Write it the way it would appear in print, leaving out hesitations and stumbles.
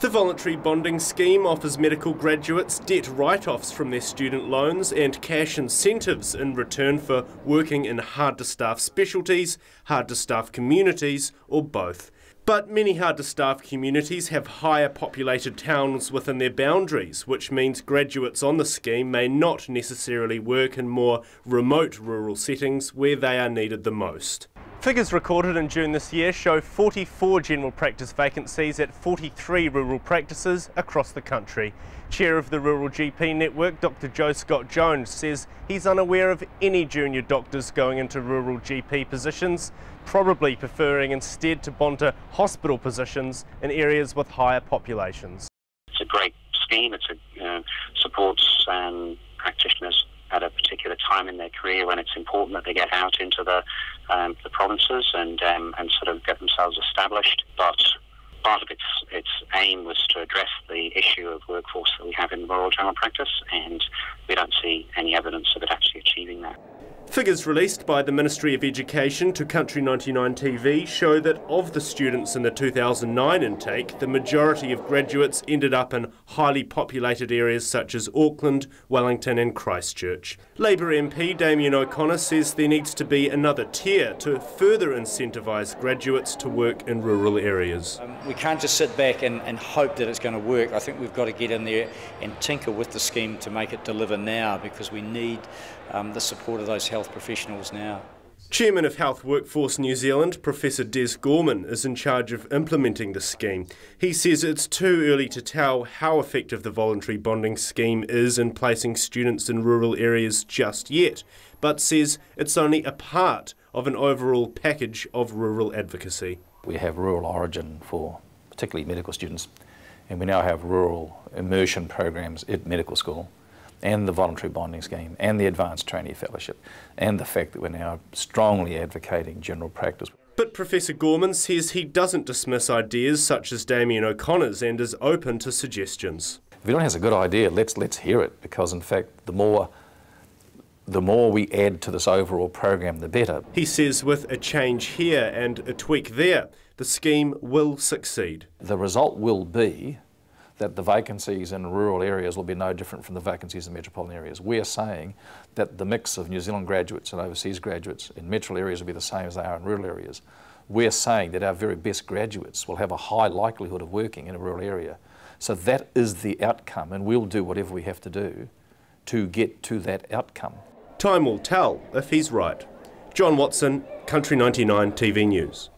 The voluntary bonding scheme offers medical graduates debt write-offs from their student loans and cash incentives in return for working in hard-to-staff specialties, hard-to-staff communities, or both. But many hard-to-staff communities have higher populated towns within their boundaries, which means graduates on the scheme may not necessarily work in more remote rural settings where they are needed the most. Figures recorded in June this year show 44 general practice vacancies at 43 rural practices across the country. Chair of the Rural GP Network, Dr Joe Scott Jones, says he's unaware of any junior doctors going into rural GP positions, probably preferring instead to bond to hospital positions in areas with higher populations. It's a great scheme. It supports practitioners at a particular time in their career when it's important that they get out into the provinces and sort of get themselves established. But part of its aim was to address the issue of workforce that we have in rural general practice, and we don't see any evidence of it actually achieving that. Figures released by the Ministry of Education to Country 99 TV show that of the students in the 2009 intake, the majority of graduates ended up in highly populated areas such as Auckland, Wellington and Christchurch. Labour MP Damien O'Connor says there needs to be another tier to further incentivise graduates to work in rural areas. We can't just sit back and hope that it's going to work. I think we've got to get in there and tinker with the scheme to make it deliver now, because we need the support of those health professionals now. Chairman of Health Workforce New Zealand, Professor Des Gorman, is in charge of implementing the scheme. He says it's too early to tell how effective the voluntary bonding scheme is in placing students in rural areas just yet, but says it's only a part of an overall package of rural advocacy. We have rural origin for particularly medical students, and we now have rural immersion programs at medical school, and the voluntary bonding scheme, and the advanced trainee fellowship, and the fact that we're now strongly advocating general practice. But Professor Gorman says he doesn't dismiss ideas such as Damien O'Connor's and is open to suggestions. If anyone has a good idea, let's hear it, because in fact the more we add to this overall program, the better. He says with a change here and a tweak there, the scheme will succeed. The result will be that the vacancies in rural areas will be no different from the vacancies in metropolitan areas. We're saying that the mix of New Zealand graduates and overseas graduates in metro areas will be the same as they are in rural areas. We're saying that our very best graduates will have a high likelihood of working in a rural area. So that is the outcome, and we'll do whatever we have to do to get to that outcome. Time will tell if he's right. John Watson, Country 99 TV News.